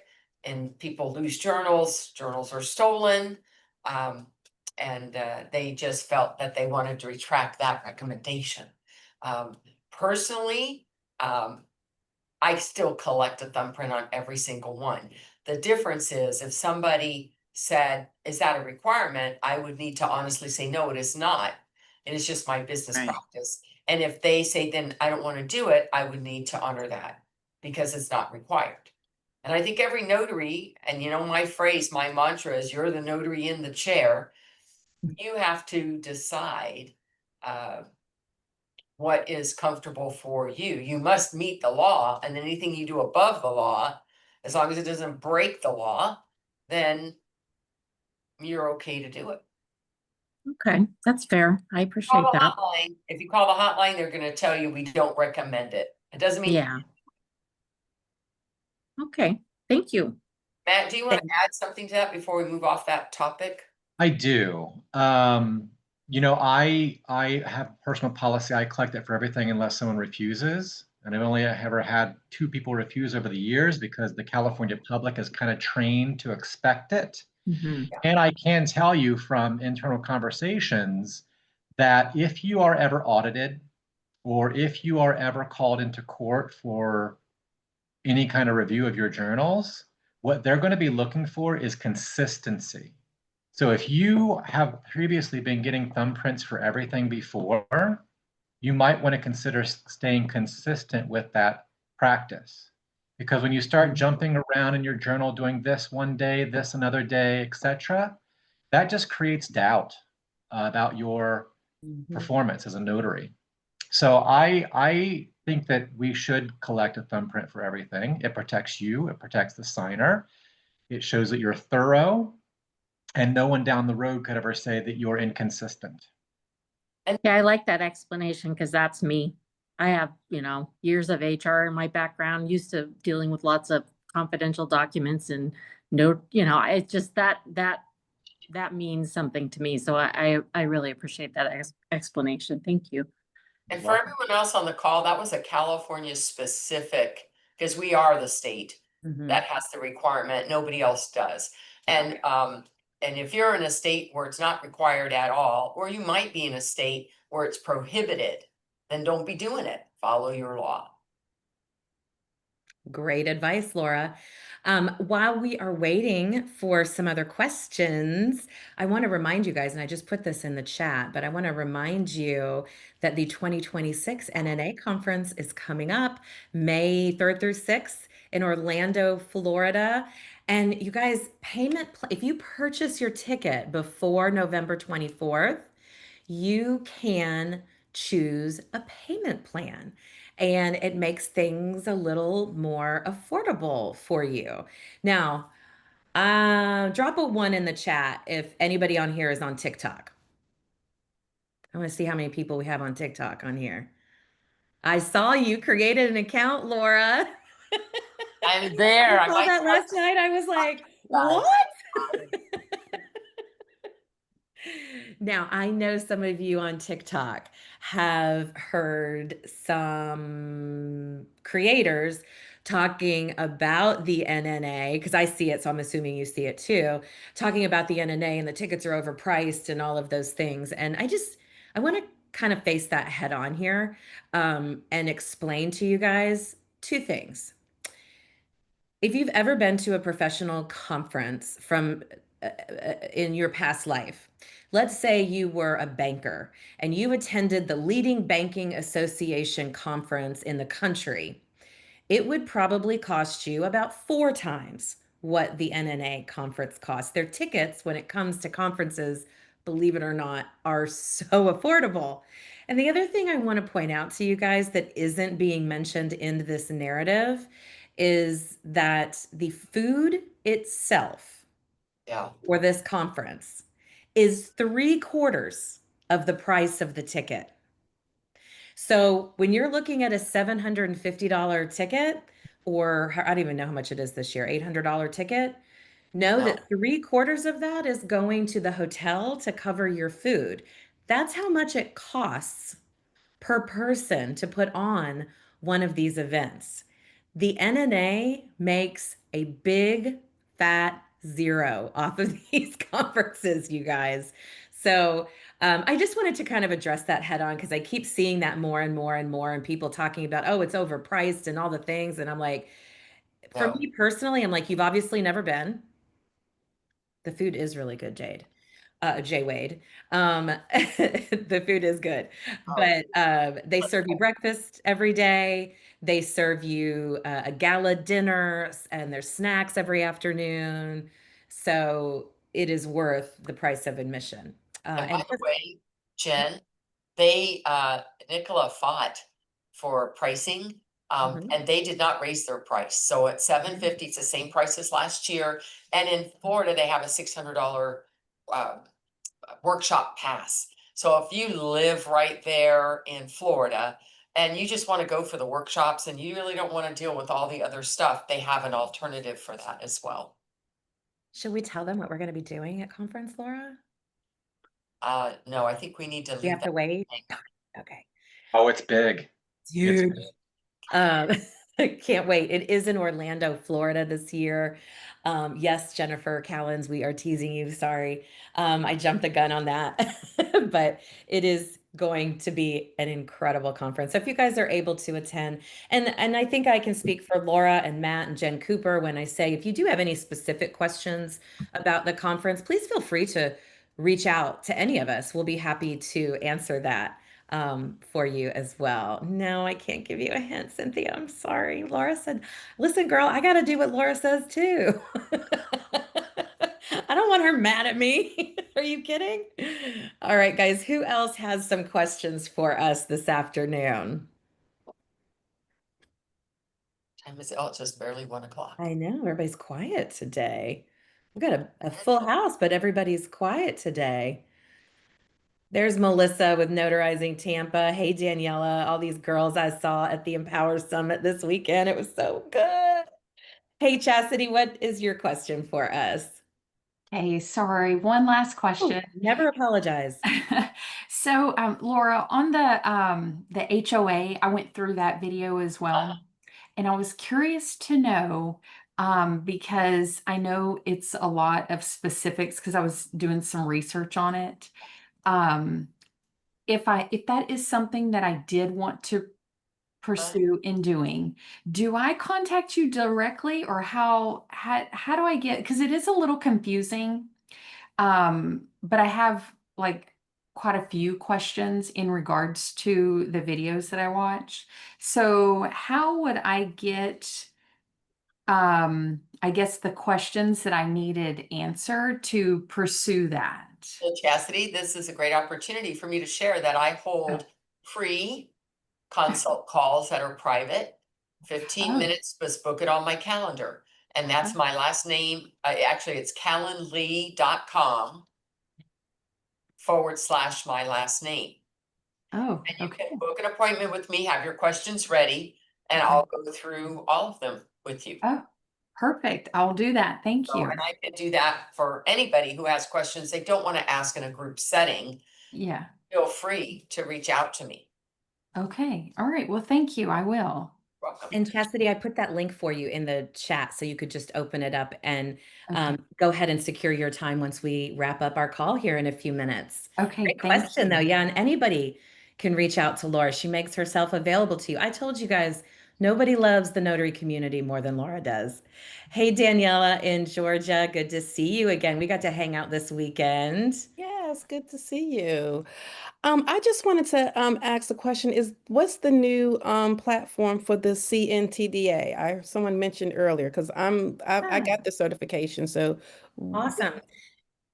and people lose journals, journals are stolen. And they just felt that they wanted to retract that recommendation. Personally, I still collect a thumbprint on every single one. The difference is if somebody said, is that a requirement? I would need to honestly say, no, it is not. It is just my business Right. practice. And if they say, then I don't want to do it, I would need to honor that because it's not required. And I think every notary, and you know, my phrase, my mantra is you're the notary in the chair. You have to decide what is comfortable for you. You must meet the law, and anything you do above the law, as long as it doesn't break the law, then you're okay to do it. Okay, that's fair. I Call appreciate the that. hotline. If you call the hotline, they're gonna tell you we don't recommend it. It doesn't mean, Yeah. Okay, thank you. Matt, do you want to add something to that before we move off that topic? I do. I have personal policy. I collect it for everything unless someone refuses. And I've only ever had 2 people refuse over the years because the California public is kind of trained to expect it. Mhm. And I can tell you from internal conversations that if you are ever audited or if you are ever called into court for any kind of review of your journals, what they're going to be looking for is consistency. So if you have previously been getting thumbprints for everything before, you might want to consider staying consistent with that practice. Because when you start jumping around in your journal, doing this one day, this another day, etc., that just creates doubt about your performance as a notary. So I think that we should collect a thumbprint for everything. It protects you, it protects the signer, it shows that you're thorough, and no one down the road could ever say that you're inconsistent. Yeah, I like that explanation because that's me. I have, years of HR in my background, used to dealing with lots of confidential documents and it's just that means something to me. So I really appreciate that explanation. Thank you. And for everyone else on the call, that was a California specific, because we are the state that has the requirement, nobody else does. And if you're in a state where it's not required at all, or you might be in a state where it's prohibited, then don't be doing it. Follow your law. Great advice, Laura. While we are waiting for some other questions, I want to remind you guys, and I just put this in the chat, but I want to remind you that the 2026 NNA conference is coming up May 3rd through 6th in Orlando, Florida. And you guys, if you purchase your ticket before November 24th, you can choose a payment plan and it makes things a little more affordable for you. Now, drop a 1 in the chat if anybody on here is on TikTok. I want to see how many people we have on TikTok on here. I saw you created an account, Laura. I'm there. I saw that last night. I was like, what? Now, I know some of you on TikTok have heard some creators talking about the NNA, because I see it, so I'm assuming you see it too, talking about the NNA and the tickets are overpriced and all of those things. And I want to kind of face that head on here and explain to you guys two things. If you've ever been to a professional conference from in your past life, let's say you were a banker and you attended the leading banking association conference in the country, it would probably cost you about 4 times what the NNA conference costs. Their tickets, when it comes to conferences, believe it or not, are so affordable. And the other thing I want to point out to you guys that isn't being mentioned in this narrative is that the food itself Yeah. for this conference is 3/4 of the price of the ticket. So when you're looking at a $750 ticket, or I don't even know how much it is this year, $800 ticket, know No. that 3/4 of that is going to the hotel to cover your food. That's how much it costs per person to put on one of these events. The NNA makes a big fat zero off of these conferences, you guys. So I just wanted to kind of address that head on because I keep seeing that more and more and more, and people talking about, oh, it's overpriced and all the things. And I'm like, for No. me personally, I'm like, you've obviously never been. The food is really good, Jay Wade. The food is good, Oh, but they serve you breakfast every day. They serve you a gala dinner and there's snacks every afternoon. So it is worth the price of admission. and by And the way, Jen, they, Nicola fought for pricing, Mhm. and they did not raise their price. So at $750, it's the same price as last year. And in Florida, they have a $600 workshop pass. So if you live right there in Florida and you just want to go for the workshops and you really don't want to deal with all the other stuff, they have an alternative for that as well. Should we tell them what we're going to be doing at conference, Laura? No, I think we need to We leave have to that. wait. Okay. Oh, it's big. It's Huge. big. Um, can't wait. It is in Orlando, Florida this year. Yes, Jennifer Callens, we are teasing you. Sorry. I jumped the gun on that, but it is going to be an incredible conference. So if you guys are able to attend, and I think I can speak for Laura and Matt and Jen Cooper when I say if you do have any specific questions about the conference, please feel free to reach out to any of us. We'll be happy to answer that for you as well. No, I can't give you a hint, Cynthia. I'm sorry. Laura said, listen, girl, I got to do what Laura says too. I don't want her mad at me. Are you kidding? All right, guys, who else has some questions for us this afternoon? Time is, oh, it's just barely 1 o'clock. I know everybody's quiet today. We've got a full house, but everybody's quiet today. There's Melissa with Notarizing Tampa. Hey, Daniela, all these girls I saw at the Empower Summit this weekend. It was so good. Hey, Chastity, what is your question for us? Hey, sorry, one last Oh, question. never apologize. So, Laura, on the HOA, I went through that video as well, and I was curious to know, because I know it's a lot of specifics because I was doing some research on it. If that is something that I did want to pursue in doing, do I contact you directly, or how do I get, because it is a little confusing. But I have like quite a few questions in regards to the videos that I watch. So how would I get, I guess, the questions that I needed answered to pursue that? Well, Chastity, this is a great opportunity for me to share that I hold free consult calls that are private. 15 Oh, minutes, just book it on my calendar. And that's my last name. Actually, it's callenlee.com/my last name. oh, And you okay. can book an appointment with me, have your questions ready, and Okay. I'll go through all of them with you. Oh, perfect. I'll do that. Thank So, you. and I can do that for anybody who has questions they don't want to ask in a group setting. Yeah. Feel free to reach out to me. Okay. All right. Well, thank you. I will. Welcome. And Chastity, I put that link for you in the chat so you could just open it up and Okay. go ahead and secure your time once we wrap up our call here in a few minutes. Okay. Great Thank question, though. you. Yeah, and anybody, can reach out to Laura. She makes herself available to you. I told you guys, nobody loves the notary community more than Laura does. Hey, Daniela in Georgia, good to see you again. We got to hang out this weekend. Yes, good to see you. I just wanted to ask a question is what's the new platform for the CNTDA? Someone mentioned earlier because I Ah, got the certification. So awesome.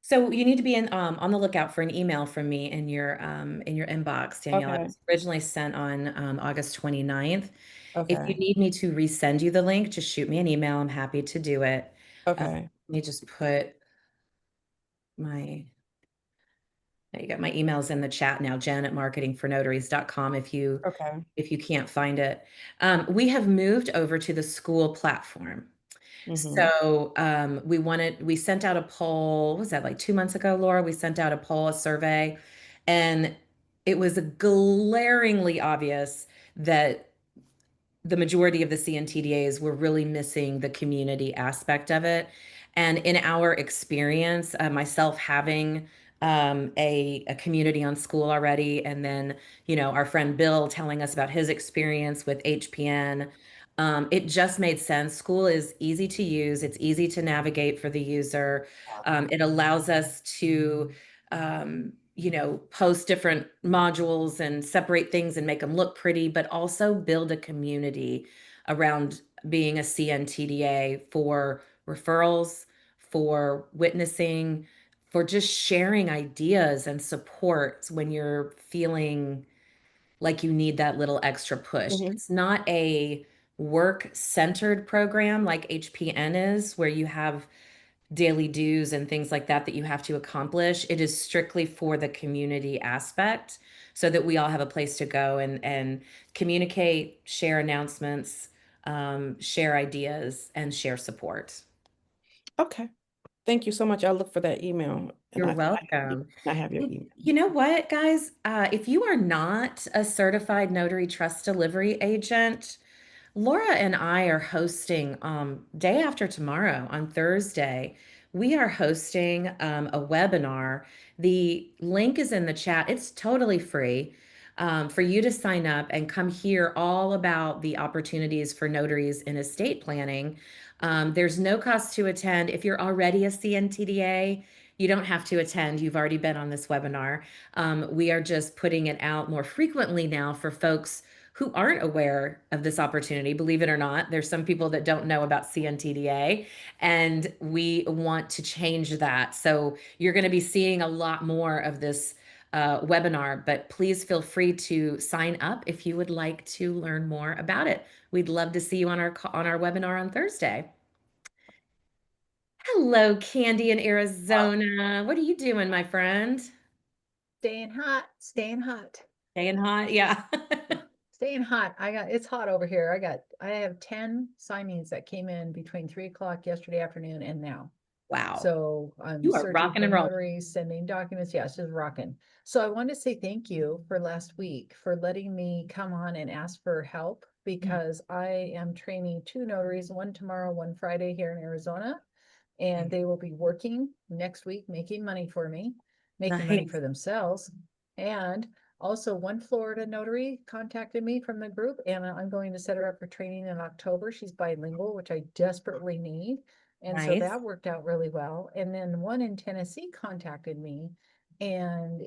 So you need to be on the lookout for an email from me in your inbox, Danielle. It okay, was originally sent on August 29th. If you okay, need me to resend you the link, just shoot me an email. I'm happy to do it. okay, Let me just put my you got my emails in the chat now, Jen at marketingfornotaries.com okay. if you can't find it. We have moved over to the school platform. Mm-hmm. So we sent out a poll, what was that like 2 months ago, Laura? We sent out a poll, a survey, and it was glaringly obvious that the majority of the CNTDAs were really missing the community aspect of it. And in our experience, myself having a community on school already, and then, our friend Bill telling us about his experience with HPN, it just made sense. School is easy to use, it's easy to navigate for the user. It allows us to post different modules and separate things and make them look pretty, but also build a community around being a CNTDA for referrals, for witnessing, for just sharing ideas and support when you're feeling like you need that little extra push. Mm-hmm. It's not a work-centered program like HPN is, where you have daily dues and things like that that you have to accomplish. It is strictly for the community aspect so that we all have a place to go and communicate, share announcements, share ideas, and share support. Okay. Thank you so much. I'll look for that email and You're I welcome. I have your email. You know what, guys? If you are not a certified notary trust delivery agent, Laura and I are hosting day after tomorrow on Thursday. We are hosting a webinar. The link is in the chat. It's totally free for you to sign up and come hear all about the opportunities for notaries in estate planning. There's no cost to attend. If you're already a CNTDA, you don't have to attend. You've already been on this webinar. We are just putting it out more frequently now for folks who aren't aware of this opportunity. Believe it or not, there's some people that don't know about CNTDA, and we want to change that. So you're going to be seeing a lot more of this webinar, but please feel free to sign up if you would like to learn more about it. We'd love to see you on our webinar on Thursday. Hello, Candy in Arizona. What are you doing, my friend? Staying hot, staying hot. Staying hot? Yeah. Staying hot. It's hot over here. I have 10 signings that came in between 3 o'clock yesterday afternoon and now. Wow. So I'm You are searching rocking for and rolling. notaries, sending documents. Yeah, it's just rocking. So I want to say thank you for last week for letting me come on and ask for help because I am training 2 notaries, one tomorrow, one Friday here in Arizona. And they will be working next week, making money for me, making money Nice. for themselves. And also one Florida notary contacted me from the group and I'm going to set her up for training in October. She's bilingual, which I desperately need. And so Nice. that worked out really well. And then one in Tennessee contacted me and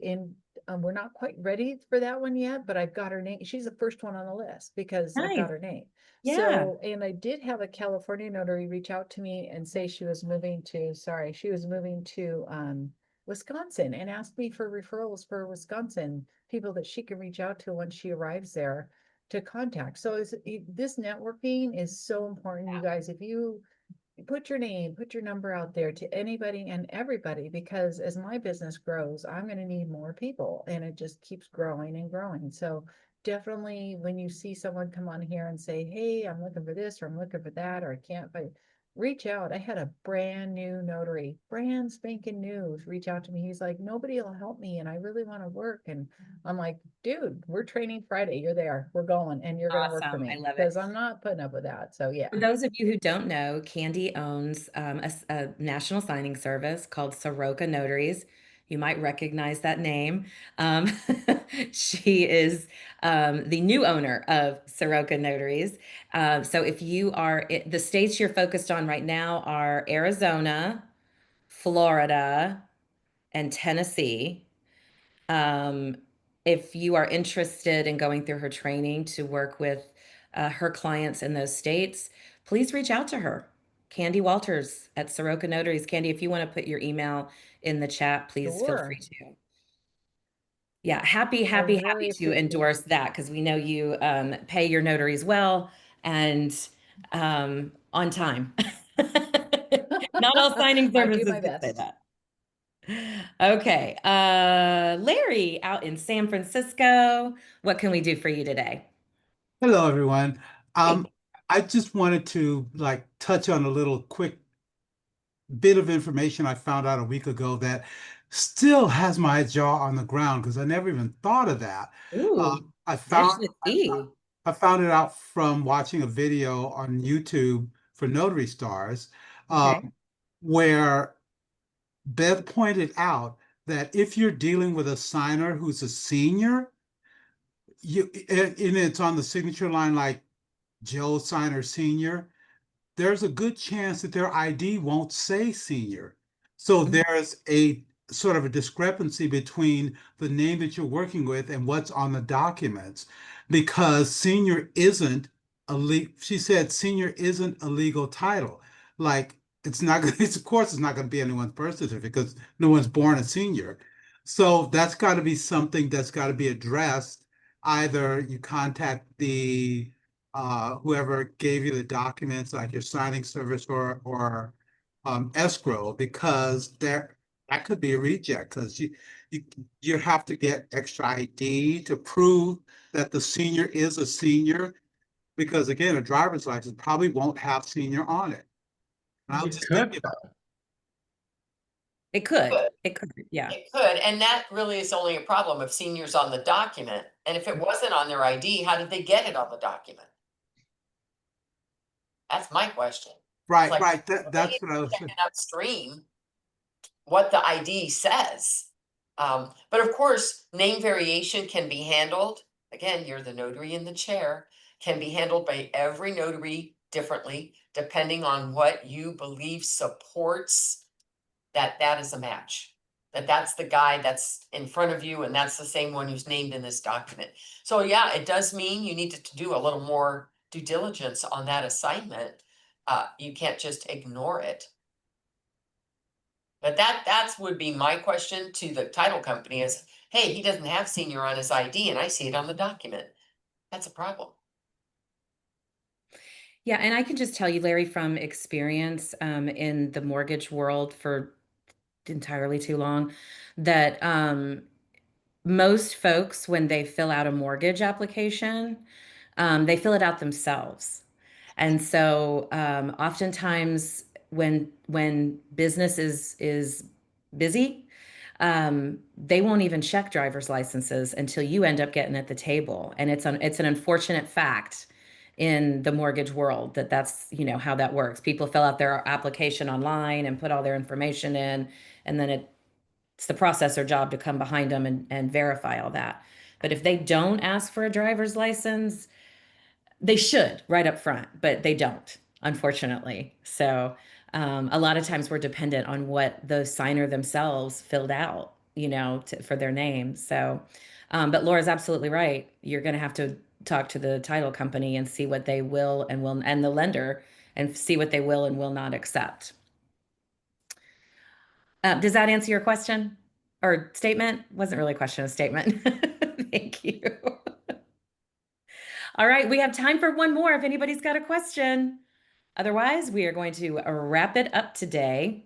we're not quite ready for that one yet, but I've got her name. She's the first one on the list because I've got Nice. her name. Yeah. So, and I did have a California notary reach out to me and say she was moving to Wisconsin and asked me for referrals for Wisconsin people that she can reach out to when she arrives there to contact. So this networking is so important, you guys. If you put your name, put your number out there to anybody and everybody, because as my business grows, I'm going to need more people and it just keeps growing and growing. So definitely when you see someone come on here and say, hey, I'm looking for this or I'm looking for that, or I can't find, reach out. I had a brand new notary, brand spanking new, reach out to me. He's like, nobody will help me and I really want to work. And I'm like, dude, we're training Friday. You're there. We're going and you're going to work for Awesome. I me love it. because I'm not putting up with that. So yeah. For those of you who don't know, Candy owns a national signing service called Soroka Notaries. You might recognize that name. Um, she is the new owner of Soroka Notaries. So if you are, the states you're focused on right now are Arizona, Florida, and Tennessee. Um, if you are interested in going through her training to work with her clients in those states, please reach out to her. Candy Walters at Soroka Notaries. Candy, if you want to put your email in the chat, please feel free Sure. to. Yeah, happy really to endorse that because we know you pay your notaries well and on time. Not all signing I do services my can say best. that. Okay, Larry out in San Francisco, what can we do for you today? Hello, everyone. Hey. I just wanted to touch on a little quick bit of information I found out a week ago that still has my jaw on the ground because I never even thought of that. Uh, Ooh, I there's found the tea. I found it out from watching a video on YouTube for Notary Stars, Okay. where Beth pointed out that if you're dealing with a signer who's a senior, and it's on the signature line like Joe Signer Senior, there's a good chance that their ID won't say senior. So Mhm. there's a sort of a discrepancy between the name that you're working with and what's on the documents because senior isn't she said senior isn't a legal title. Like it's not gonna, it's of course it's not gonna be anyone's birth certificate because no one's born a senior. So that's got to be something that's got to be addressed. Either you contact the whoever gave you the documents, like your signing service or escrow, because there that could be a reject because you you have to get extra ID to prove that the senior is a senior. Because again, a driver's license probably won't have senior on it. And I was It just could thinking about It could. Could. It could. Yeah. It could, and that really is only a problem if seniors on the document. And if it wasn't on their ID, how did they get it on the document? That's my question. It's right, like, right. well, they need That's what I to was check it upstream what the ID says. But of course, name variation can be handled. Again, you're the notary in the chair, can be handled by every notary differently, depending on what you believe supports that that is a match. That that's the guy that's in front of you and that's the same one who's named in this document. So yeah, it does mean you need to do a little more due diligence on that assignment. You can't just ignore it. But that's would be my question to the title company is, hey, he doesn't have senior on his ID and I see it on the document. That's a problem. Yeah, and I can just tell you, Larry, from experience in the mortgage world for entirely too long, that most folks, when they fill out a mortgage application, they fill it out themselves. And so oftentimes when business is busy, they won't even check driver's licenses until you end up getting at the table. And it's an unfortunate fact in the mortgage world that that's, you know, how that works. People fill out their application online and put all their information in, and then it's the processor job to come behind them and verify all that. But if they don't ask for a driver's license, they should right up front, but they don't, unfortunately. So a lot of times we're dependent on what the signer themselves filled out, you know, for their name. So, but Laura's absolutely right. You're going to have to talk to the title company and see what they will, and the lender, and see what they will and will not accept. Does that answer your question or statement? Wasn't really a question, a statement. Thank you. All right, we have time for one more if anybody's got a question. Otherwise, we are going to wrap it up today.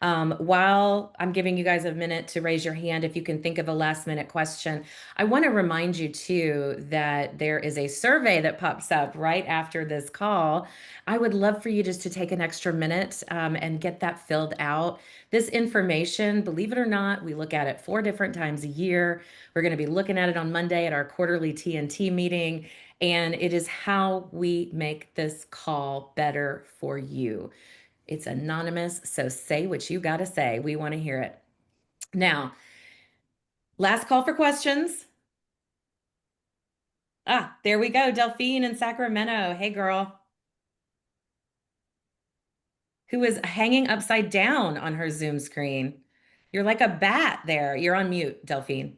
While I'm giving you guys a minute to raise your hand, if you can think of a last minute question, I want to remind you too that there is a survey that pops up right after this call. I would love for you just to take an extra minute and get that filled out. This information, believe it or not, we look at it 4 different times a year. We're going to be looking at it on Monday at our quarterly TNT meeting, and it is how we make this call better for you. It's anonymous, so say what you got to say. We want to hear it. Now, last call for questions. Ah, there we go. Delphine in Sacramento. Hey, girl. Who is hanging upside down on her Zoom screen. You're like a bat there. You're on mute, Delphine.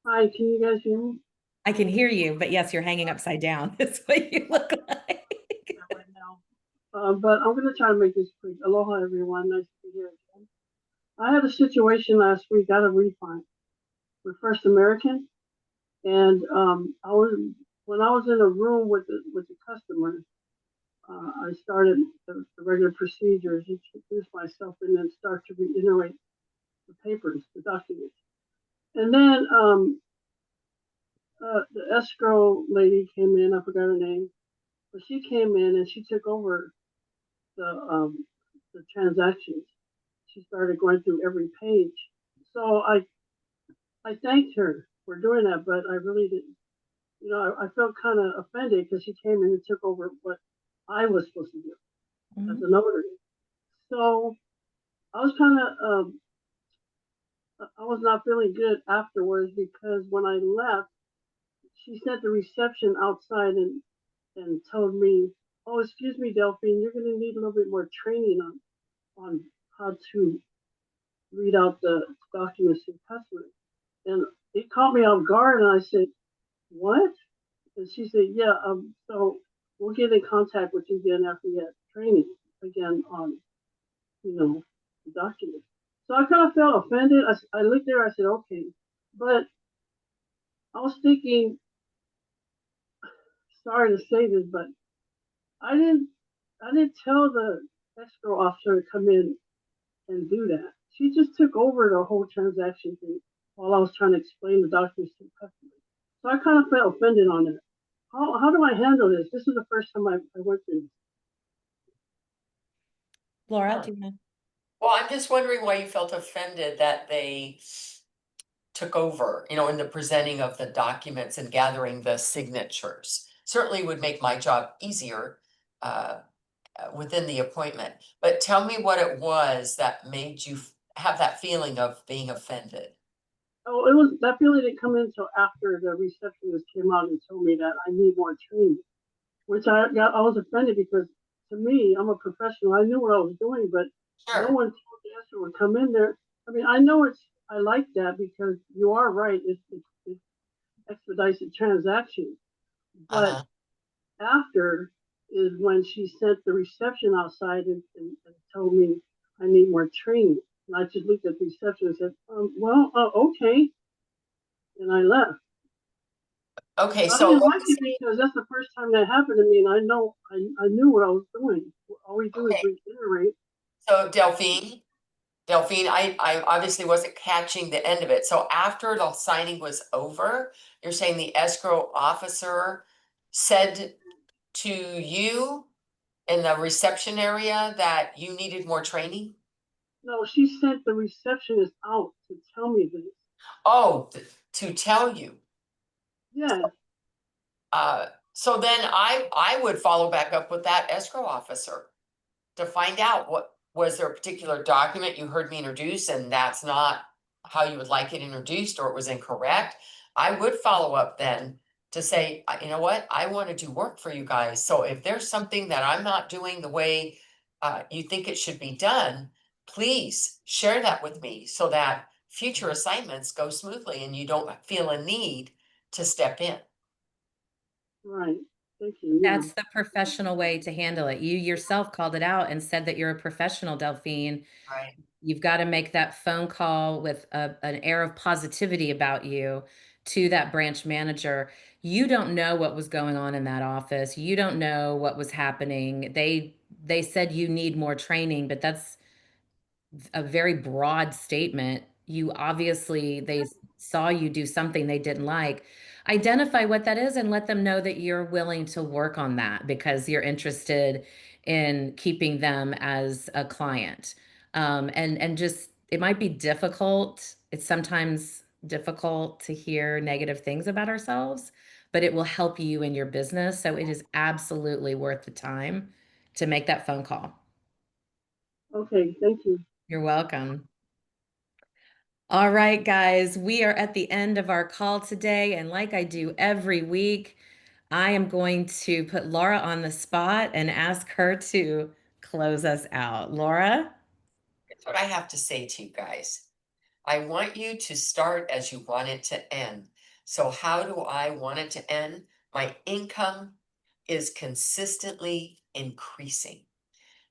Hi, can you guys hear me? I can hear you, but yes, you're hanging upside down. That's what you look like. Right now. But I'm going to try to make this quick. Aloha, everyone. Nice to be here again. I had a situation last week. Got a refund with First American, and when I was in a room with the customer. I started the regular procedures, introduce myself, and then start to reiterate the papers, the documents. And then the escrow lady came in. I forgot her name, but she came in and she took over the transactions. She started going through every page. So I thanked her for doing that, but I really didn't. You know, I felt kind of offended because she came in and took over what I was supposed to do as a notary. So I was kind of I was not feeling good afterwards because when I left, she sent the reception outside and told me, "Oh, excuse me, Delphine, you're going to need a little bit more training on how to read out the documents to customers." And it caught me off guard, and I said, "What?" And she said, "Yeah, so we'll get in contact with you again after you get training again on, the documents." So I kind of felt offended. I looked there, I said, "Okay," but I was thinking, sorry to say this, but I didn't I didn't tell the escrow officer to come in and do that. She just took over the whole transaction thing while I was trying to explain the documents to the customer. So I kind of felt offended on that. How do I handle this? This is the first time I went through this. Laura, do you want to? Well, I'm just wondering why you felt offended that they took over, in the presenting of the documents and gathering the signatures. Certainly would make my job easier within the appointment. But tell me what it was that made you have that feeling of being offended. Oh, it was that feeling didn't come in until after the receptionist came out and told me that I need more training, which I was offended because to me, I'm a professional. I knew what I was doing, but no one told the escrow would come in there. I mean, I like that because you are right. It expedites the transaction. But after is when she sent the reception outside and told me I need more training. And I just looked at the reception and said, okay. And I left. Okay, I so didn't like it because that's the first time that happened to me, and I knew what I was doing. All we do is reiterate. So Delphine, I obviously wasn't catching the end of it. So after the signing was over, you're saying the escrow officer said to you in the reception area that you needed more training? No, she sent the receptionist out to tell me this. Oh, to tell you. Yeah. So then I would follow back up with that escrow officer to find out what was there a particular document you heard me introduce and that's not how you would like it introduced or it was incorrect. I would follow up then to say, you know what, I want to do work for you guys. So if there's something that I'm not doing the way you think it should be done, please share that with me so that future assignments go smoothly and you don't feel a need to step in. Right. Thank you. That's the professional way to handle it. You yourself called it out and said that you're a professional, Delphine. Right. You've got to make that phone call with an air of positivity about you to that branch manager. You don't know what was going on in that office. You don't know what was happening. They said you need more training, but that's a very broad statement. You obviously, they saw you do something they didn't like. Identify what that is and let them know that you're willing to work on that because you're interested in keeping them as a client. And just, it might be difficult. It's sometimes difficult to hear negative things about ourselves, but it will help you in your business. So it is absolutely worth the time to make that phone call. Okay, thank you. You're welcome. All right, guys, we are at the end of our call today. And like I do every week, I am going to put Laura on the spot and ask her to close us out. Laura? Here's what I have to say to you guys. I want you to start as you want it to end. So how do I want it to end? My income is consistently increasing.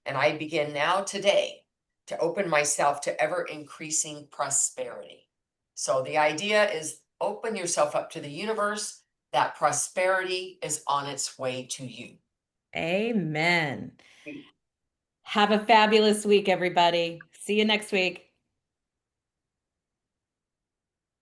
And I begin now today to open myself to ever increasing prosperity. So the idea is open yourself up to the universe. That prosperity is on its way to you. Amen. Have a fabulous week, everybody. See you next week.